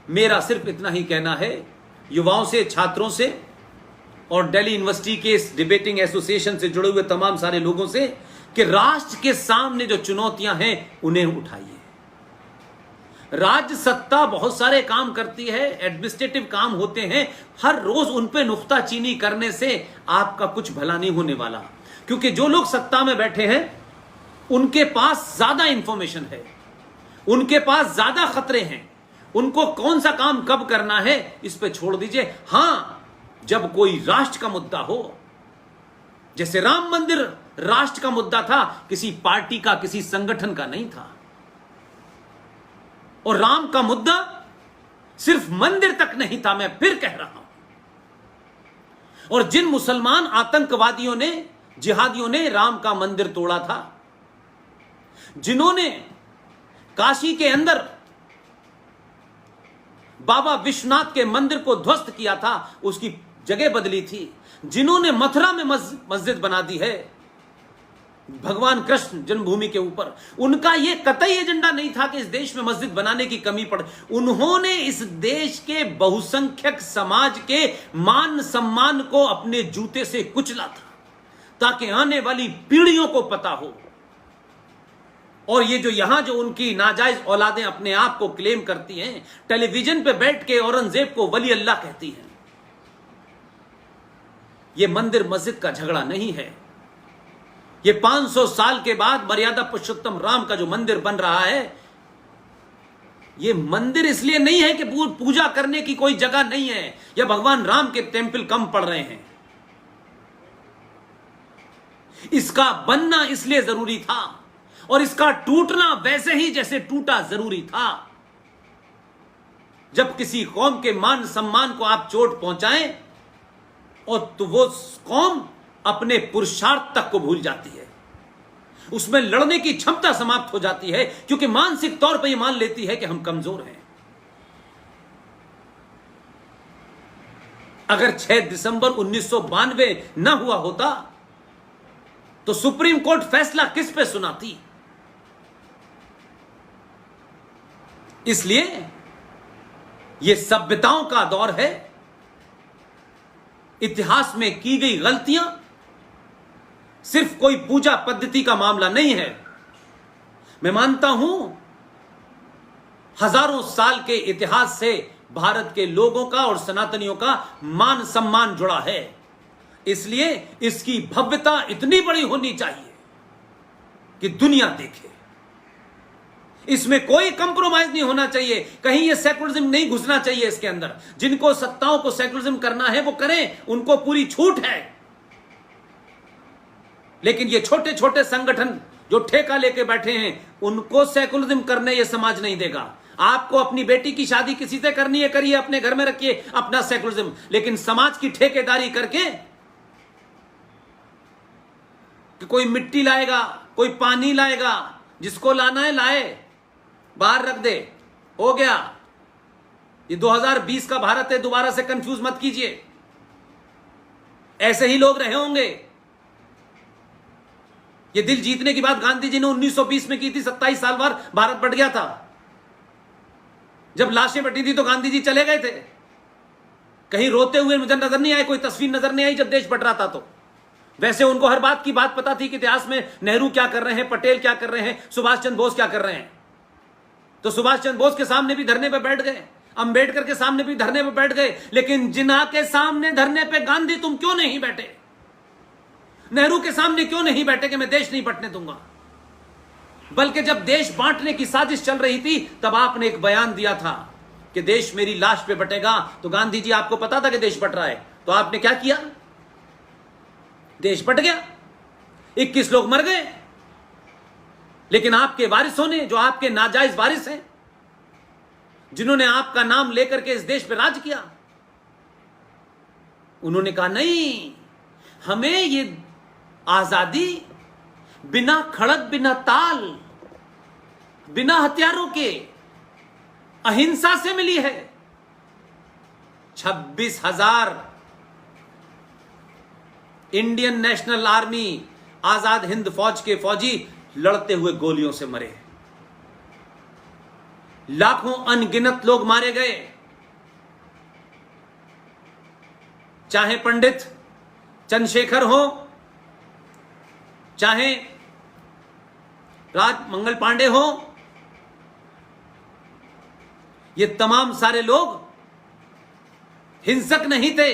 मेरा सिर्फ इतना ही कहना है युवाओं से, छात्रों से और दिल्ली यूनिवर्सिटी के इस डिबेटिंग एसोसिएशन से जुड़े हुए तमाम सारे लोगों से कि राष्ट्र के सामने जो चुनौतियां हैं उन्हें उठाइए। राज्य सत्ता बहुत सारे काम करती है, एडमिनिस्ट्रेटिव काम होते हैं, हर रोज उन पे नुक्ताचीनी करने से आपका कुछ भला नहीं होने वाला, क्योंकि जो लोग सत्ता में बैठे हैं उनके पास ज्यादा इंफॉर्मेशन है, उनके पास ज्यादा खतरे हैं, उनको कौन सा काम कब करना है इस पे छोड़ दीजिए। हां, जब कोई राष्ट्र का मुद्दा हो, जैसे राम मंदिर राष्ट्र का मुद्दा था, किसी पार्टी का, किसी संगठन का नहीं था। और राम का मुद्दा सिर्फ मंदिर तक नहीं था, मैं फिर कह रहा हूं। और जिन मुसलमान आतंकवादियों ने, जिहादियों ने राम का मंदिर तोड़ा था, जिन्होंने काशी के अंदर बाबा विश्वनाथ के मंदिर को ध्वस्त किया था, उसकी जगह बदली थी, जिन्होंने मथुरा में मस्जिद बना दी है भगवान कृष्ण जन्मभूमि के ऊपर, उनका यह कतई एजेंडा नहीं था कि इस देश में मस्जिद बनाने की कमी पड़े। उन्होंने इस देश के बहुसंख्यक समाज के मान सम्मान को अपने जूते से कुचला था, ताकि आने वाली पीढ़ियों को पता हो। और ये जो यहां जो उनकी नाजायज औलादें अपने आप को क्लेम करती हैं, टेलीविजन पे बैठ के औरंगजेब को वली अल्लाह कहती हैं, ये मंदिर मस्जिद का झगड़ा नहीं है। ये 500 साल के बाद मर्यादा पुरुषोत्तम राम का जो मंदिर बन रहा है, ये मंदिर इसलिए नहीं है कि पूजा करने की कोई जगह नहीं है या भगवान राम के टेंपल कम पड़ रहे हैं। इसका बनना इसलिए जरूरी था और इसका टूटना वैसे ही जैसे टूटा जरूरी था। जब किसी कौम के मान सम्मान को आप चोट पहुंचाएं और तो वो कौम अपने पुरुषार्थ तक को भूल जाती है, उसमें लड़ने की क्षमता समाप्त हो जाती है, क्योंकि मानसिक तौर पर यह मान लेती है कि हम कमजोर हैं। अगर 6 दिसंबर 1992 न हुआ होता तो सुप्रीम कोर्ट फैसला किस पे सुनाती? इसलिए यह सभ्यताओं का दौर है। इतिहास में की गई गलतियां सिर्फ कोई पूजा पद्धति का मामला नहीं है। मैं मानता हूं हजारों साल के इतिहास से भारत के लोगों का और सनातनियों का मान सम्मान जुड़ा है, इसलिए इसकी भव्यता इतनी बड़ी होनी चाहिए कि दुनिया देखे। इसमें कोई कंप्रोमाइज नहीं होना चाहिए, कहीं ये सेकुलरिज्म नहीं घुसना चाहिए इसके अंदर। जिनको सत्ताओं को सेकुलरिज्म करना है वो करें, उनको पूरी छूट है। लेकिन ये छोटे छोटे संगठन जो ठेका लेके बैठे हैं, उनको सेकुलरिज्म करने ये समाज नहीं देगा। आपको अपनी बेटी की शादी किसी से करनी है, करिए, अपने घर में रखिए अपना सेकुलरिज्म, लेकिन समाज की ठेकेदारी करके कि कोई मिट्टी लाएगा, कोई पानी लाएगा, जिसको लाना है लाए, बाहर रख दे, हो गया। ये 2020 का भारत है, दोबारा से कंफ्यूज मत कीजिए। ऐसे ही लोग रहे होंगे। ये दिल जीतने की बात गांधी जी ने 1920 में की थी, 27 साल बाद भारत बट गया था। जब लाशें बटी थी तो गांधी जी चले गए थे। कहीं रोते हुए मुझे नजर नहीं आए, कोई तस्वीर नजर नहीं आई जब देश बट रहा था। तो वैसे उनको हर बात की बात पता थी कि इतिहास में नेहरू क्या कर रहे हैं, पटेल क्या कर रहे हैं, सुभाष चंद्र बोस क्या कर रहे हैं। तो सुभाष चंद्र बोस के सामने भी धरने पे बैठ गए, अंबेडकर के सामने भी धरने पे बैठ गए, लेकिन जिन्ना के सामने धरने पे गांधी तुम क्यों नहीं बैठे? नेहरू के सामने क्यों नहीं बैठे कि मैं देश नहीं बंटने दूंगा? बल्कि जब देश बांटने की साजिश चल रही थी तब आपने एक बयान दिया था कि देश मेरी लाश पे बटेगा। तो गांधी जी, आपको पता था कि देश बट रहा है, तो आपने क्या किया? देश बट गया, 21 लोग मर गए। लेकिन आपके वारिसों ने, जो आपके नाजायज वारिस हैं, जिन्होंने आपका नाम लेकर के इस देश पे राज किया, उन्होंने कहा नहीं, हमें ये आजादी बिना खड़क, बिना ताल, बिना हथियारों के अहिंसा से मिली है। 26,000 Indian national army, Azad Hind फौज के फौजी लड़ते हुए गोलियों से मरे। लाखों अनगिनत लोग मारे गए। चाहे पंडित चंद्रशेखर हो, चाहे राज मंगल पांडे हो, ये तमाम सारे लोग हिंसक नहीं थे।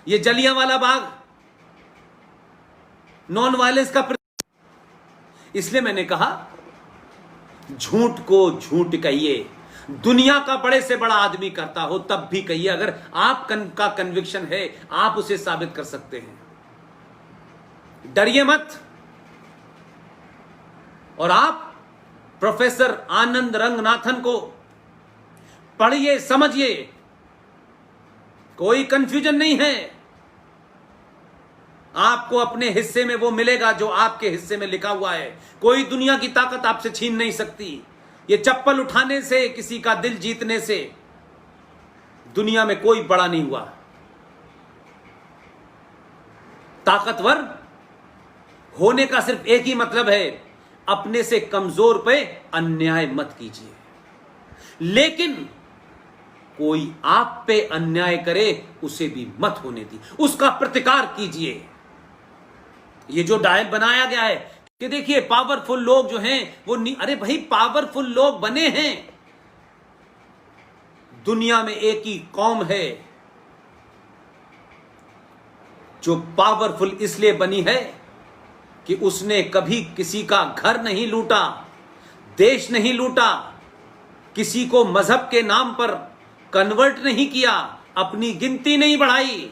ये जलियांवाला बाग नॉन वायलेंस का इसलिए मैंने कहा झूठ को झूठ कहिए, दुनिया का बड़े से बड़ा आदमी करता हो तब भी कहिए, अगर आप का कन्विक्शन है आप उसे साबित कर सकते हैं। डरिए मत। और आप प्रोफेसर आनंद रंगनाथन को पढ़िए, समझिए, कोई कंफ्यूजन नहीं है। आपको अपने हिस्से में वो मिलेगा जो आपके हिस्से में लिखा हुआ है। कोई दुनिया की ताकत आपसे छीन नहीं सकती। ये चप्पल उठाने से, किसी का दिल जीतने से दुनिया में कोई बड़ा नहीं हुआ। ताकतवर होने का सिर्फ एक ही मतलब है, अपने से कमजोर पे अन्याय मत कीजिए। लेकिन कोई आप पे अन्याय करे उसे भी मत होने दी, उसका प्रतिकार कीजिए। ये जो डायल बनाया गया है कि देखिए पावरफुल लोग जो हैं वो अरे भाई पावरफुल लोग बने हैं। दुनिया में एक ही कौम है जो पावरफुल इसलिए बनी है कि उसने कभी किसी का घर नहीं लूटा, देश नहीं लूटा, किसी को मजहब के नाम पर कन्वर्ट नहीं किया, अपनी गिनती नहीं बढ़ाई।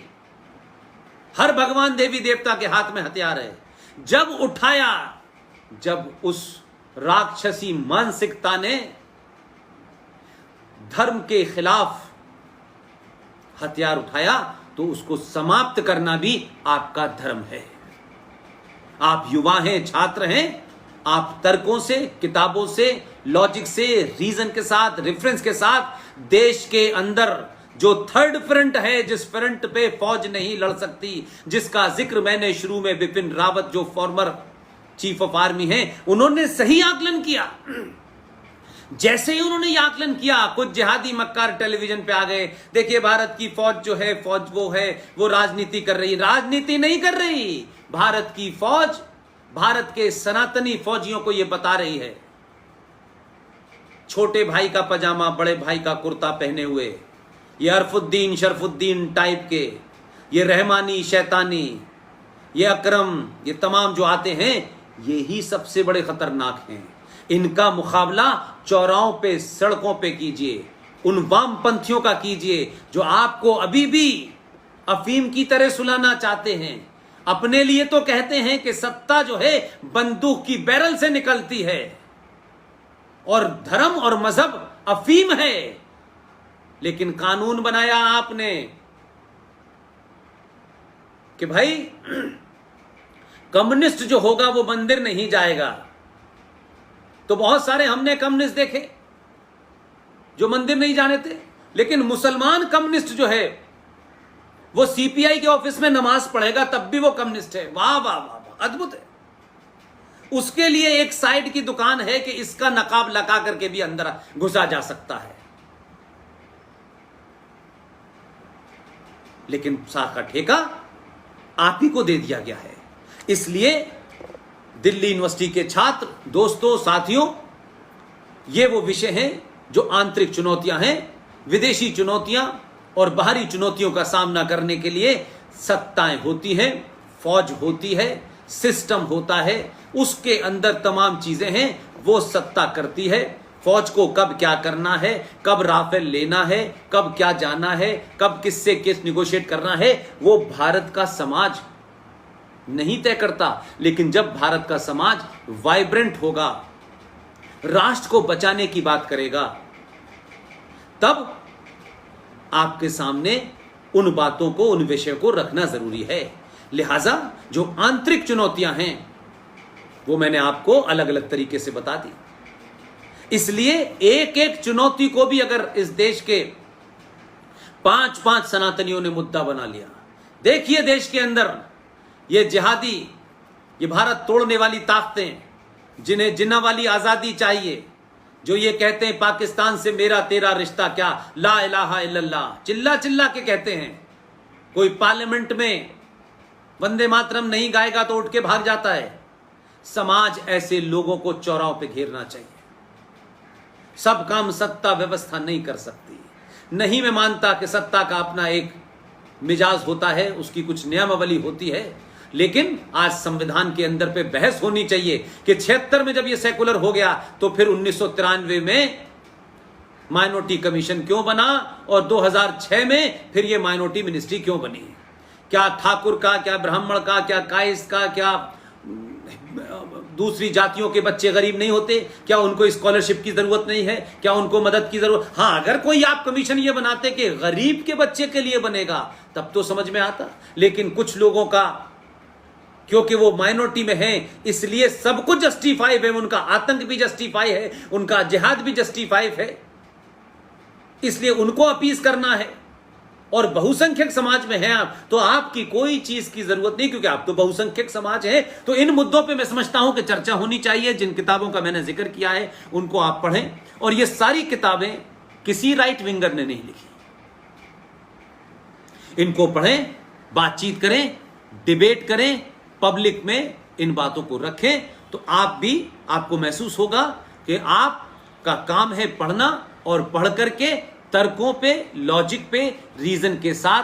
हर भगवान देवी देवता के हाथ में हथियार है। जब उठाया, जब उस राक्षसी मानसिकता ने धर्म के खिलाफ हथियार उठाया तो उसको समाप्त करना भी आपका धर्म है। आप युवा हैं, छात्र हैं, आप तर्कों से, किताबों से, लॉजिक से, रीजन के साथ, रेफरेंस के साथ देश के अंदर जो थर्ड फ्रंट है, जिस फ्रंट पे फौज नहीं लड़ सकती, जिसका जिक्र मैंने शुरू में, बिपिन रावत जो फॉर्मर चीफ ऑफ आर्मी हैं, उन्होंने सही आकलन किया। जैसे ही उन्होंने ये आकलन किया, कुछ जिहादी मक्कार टेलीविजन पे आ गए, देखिए भारत की फौज जो है, फौज वो है, वो राजनीति कर रही। राजनीति नहीं कर रही। भारत की फौज भारत के सनातनी फौजियों को यह बता रही है, छोटे भाई का पजामा, बड़े भाई का कुर्ता पहने हुए, ये अरफुद्दीन शरफुद्दीन टाइप के, ये रहमानी शैतानी, ये अकरम, ये तमाम जो आते हैं, ये ही सबसे बड़े खतरनाक हैं। इनका मुकाबला चौराहों पे, सड़कों पे कीजिए, उन वामपंथियों का कीजिए जो आपको अभी भी अफीम की तरह सुलाना चाहते हैं। अपने लिए तो कहते हैं कि सत्ता जो है बंदूक की बैरल से निकलती है और धर्म और मजहब अफीम है, लेकिन कानून बनाया आपने कि भाई कम्युनिस्ट जो होगा वो मंदिर नहीं जाएगा। तो बहुत सारे हमने कम्युनिस्ट देखे जो मंदिर नहीं जाने थे, लेकिन मुसलमान कम्युनिस्ट जो है वो सीपीआई के ऑफिस में नमाज पढ़ेगा तब भी वो कम्युनिस्ट है। वाह वाह वाह वाह, अद्भुत है। उसके लिए एक साइड की दुकान है कि इसका नकाब लगा करके भी अंदर घुसा जा सकता है, लेकिन साख का ठेका आप ही को दे दिया गया है। इसलिए दिल्ली यूनिवर्सिटी के छात्र, दोस्तों, साथियों, ये वो विषय हैं जो आंतरिक चुनौतियां हैं, विदेशी चुनौतियां और बाहरी चुनौतियों का सामना करने के लिए सत्ताएं होती हैं, फौज होती है, सिस्टम होता है, उसके अंदर तमाम चीजें हैं, वो सत्ता करती है। फौज को कब क्या करना है, कब राफेल लेना है, कब क्या जाना है, कब किससे किस निगोशिएट करना है, वो भारत का समाज नहीं तय करता। लेकिन जब भारत का समाज वाइब्रेंट होगा, राष्ट्र को बचाने की बात करेगा, तब आपके सामने उन बातों को, उन विषयों को रखना जरूरी है। लिहाजा जो आंतरिक चुनौतियां हैं वो मैंने आपको अलग अलग तरीके से बता दी। इसलिए एक एक चुनौती को भी अगर इस देश के 5-5 सनातनियों ने मुद्दा बना लिया, देखिए देश के अंदर ये जिहादी, ये भारत तोड़ने वाली ताकतें, जिन्हें जिन्ना वाली आजादी चाहिए, जो ये कहते हैं पाकिस्तान से मेरा तेरा रिश्ता क्या, ला इलाहा इल्लल्लाह चिल्ला चिल्ला के कहते हैं, कोई पार्लियामेंट में वंदे मातरम नहीं गाएगा तो उठ के भाग जाता है। समाज ऐसे लोगों को चौराहों पे घेरना चाहिए। सब काम सत्ता व्यवस्था नहीं कर सकती। नहीं मैं मानता कि सत्ता का अपना एक मिजाज होता है, उसकी कुछ नियमावली होती है, लेकिन आज संविधान के अंदर पे बहस होनी चाहिए कि 76 में जब ये सेकुलर हो गया तो फिर 1993 में माइनॉरिटी कमीशन क्यों बना और 2006 में फिर ये माइनॉरिटी मिनिस्ट्री क्यों बनी। क्या ठाकुर का, क्या ब्राह्मण का, क्या कायस्थ का, क्या दूसरी जातियों के बच्चे गरीब नहीं होते? क्या उनको स्कॉलरशिप की जरूरत नहीं है? क्या उनको मदद की जरूरत? हाँ, अगर कोई आप कमीशन ये बनाते कि गरीब के बच्चे के लिए बनेगा तब तो समझ में आता। लेकिन कुछ लोगों का, क्योंकि वो माइनॉरिटी में हैं, इसलिए सब कुछ जस्टिफाई है। उनका आतंक भी जस्टिफाई है, उनका जिहाद भी जस्टिफाई है, इसलिए उनको अपीज करना है। और बहुसंख्यक समाज में हैं आप, तो आपकी कोई चीज की जरूरत नहीं, क्योंकि आप तो बहुसंख्यक समाज है। तो इन मुद्दों पे मैं समझता हूं कि चर्चा होनी चाहिए। जिन किताबों का मैंने जिक्र किया है उनको आप पढ़ें, और ये सारी किताबें किसी राइट विंगर ने नहीं लिखी। इनको पढ़ें, बातचीत करें, डिबेट करें, पब्लिक में इन बातों को रखें, तो आपको महसूस होगा कि आपका काम है पढ़ना, और पढ़ करके तर्कों पे, लॉजिक पे, रीजन के साथ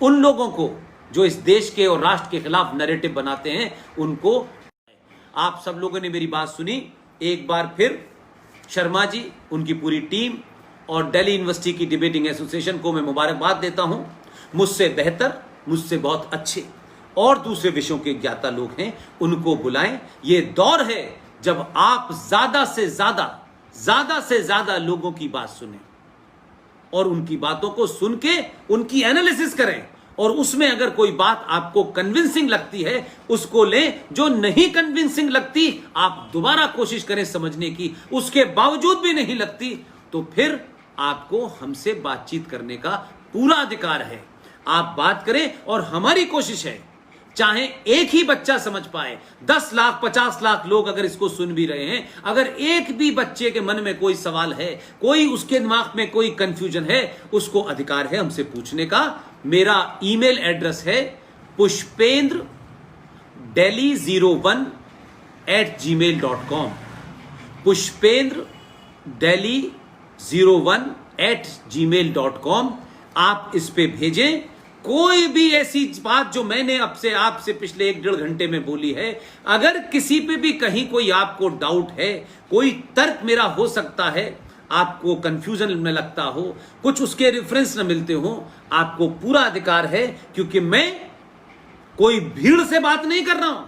उन लोगों को जो इस देश के और राष्ट्र के खिलाफ नैरेटिव बनाते हैं उनको। आप सब लोगों ने मेरी बात सुनी। एक बार फिर शर्मा जी, उनकी पूरी टीम और दिल्ली यूनिवर्सिटी की डिबेटिंग एसोसिएशन को मैं मुबारकबाद देता हूं। मुझसे बेहतर, मुझसे बहुत अच्छे और दूसरे विषयों के ज्ञाता लोग हैं, उनको बुलाएं। ये दौर है जब आप ज्यादा से ज्यादा लोगों की बात सुनें और उनकी बातों को सुन के उनकी एनालिसिस करें, और उसमें अगर कोई बात आपको कन्विंसिंग लगती है उसको लें। जो नहीं कन्विंसिंग लगती आप दोबारा कोशिश करें समझने की, उसके बावजूद भी नहीं लगती तो फिर आपको हमसे बातचीत करने का पूरा अधिकार है। आप बात करें, और हमारी कोशिश है चाहे एक ही बच्चा समझ पाए, 10 लाख 50 लाख लोग अगर इसको सुन भी रहे हैं, अगर एक भी बच्चे के मन में कोई सवाल है, कोई उसके दिमाग में कोई कंफ्यूजन है, उसको अधिकार है हमसे पूछने का। मेरा ईमेल एड्रेस है pushpendra01@gmail.com, pushpendra01@gmail.com। आप इस पे भेजें कोई भी ऐसी बात जो मैंने आपसे पिछले 1-1.5 घंटे में बोली है। अगर किसी पे भी कहीं कोई आपको डाउट है, कोई तर्क मेरा हो सकता है, आपको कंफ्यूजन में लगता हो, कुछ उसके रेफरेंस न मिलते हो, आपको पूरा अधिकार है। क्योंकि मैं कोई भीड़ से बात नहीं कर रहा हूं,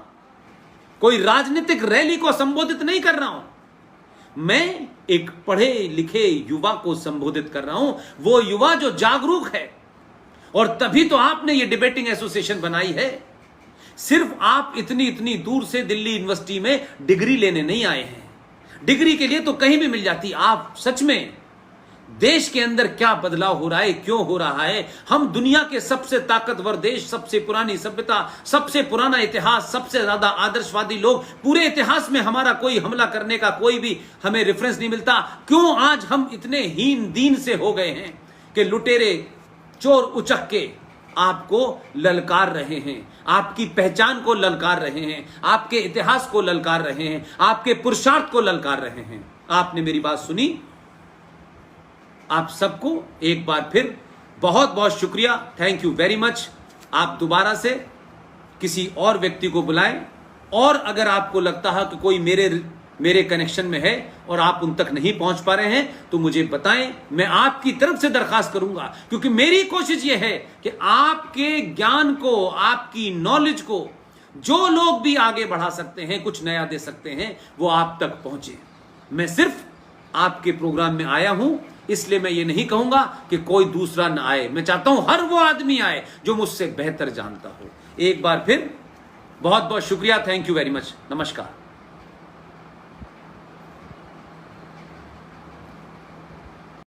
कोई राजनीतिक रैली को संबोधित नहीं कर रहा हूं, मैं एक पढ़े लिखे युवा को संबोधित कर रहा हूं। वो युवा जो जागरूक है, और तभी तो आपने ये डिबेटिंग एसोसिएशन बनाई है। सिर्फ आप इतनी दूर से दिल्ली यूनिवर्सिटी में डिग्री लेने नहीं आए हैं। डिग्री के लिए तो कहीं भी मिल जाती। आप सच में देश के अंदर क्या बदलाव हो रहा है, क्यों हो रहा है? हम दुनिया के सबसे ताकतवर देश, सबसे पुरानी सभ्यता, सबसे पुराना इतिहास, सबसे ज्यादा आदर्शवादी लोग, पूरे इतिहास में हमारा कोई हमला करने का कोई भी हमें रेफरेंस नहीं मिलता। क्यों आज हम इतने हीन दीन से हो गए हैं कि लुटेरे, चोर, उचक्के आपको ललकार रहे हैं, आपकी पहचान को ललकार रहे हैं, आपके इतिहास को ललकार रहे हैं, आपके पुरुषार्थ को ललकार रहे हैं। आपने मेरी बात सुनी। आप सबको एक बार फिर बहुत बहुत शुक्रिया, थैंक यू वेरी मच। आप दोबारा से किसी और व्यक्ति को बुलाएं, और अगर आपको लगता है कि कोई मेरे कनेक्शन में है और आप उन तक नहीं पहुंच पा रहे हैं तो मुझे बताएं। मैं आपकी तरफ से दरखास्त करूंगा, क्योंकि मेरी कोशिश यह है कि आपके ज्ञान को, आपकी नॉलेज को जो लोग भी आगे बढ़ा सकते हैं, कुछ नया दे सकते हैं, वो आप तक पहुंचे। मैं सिर्फ आपके प्रोग्राम में आया हूं, इसलिए मैं ये नहीं कहूंगा कि कोई दूसरा ना आए। मैं चाहता हूं हर वो आदमी आए जो मुझसे बेहतर जानता हो। एक बार फिर बहुत बहुत शुक्रिया, थैंक यू वेरी मच, नमस्कार।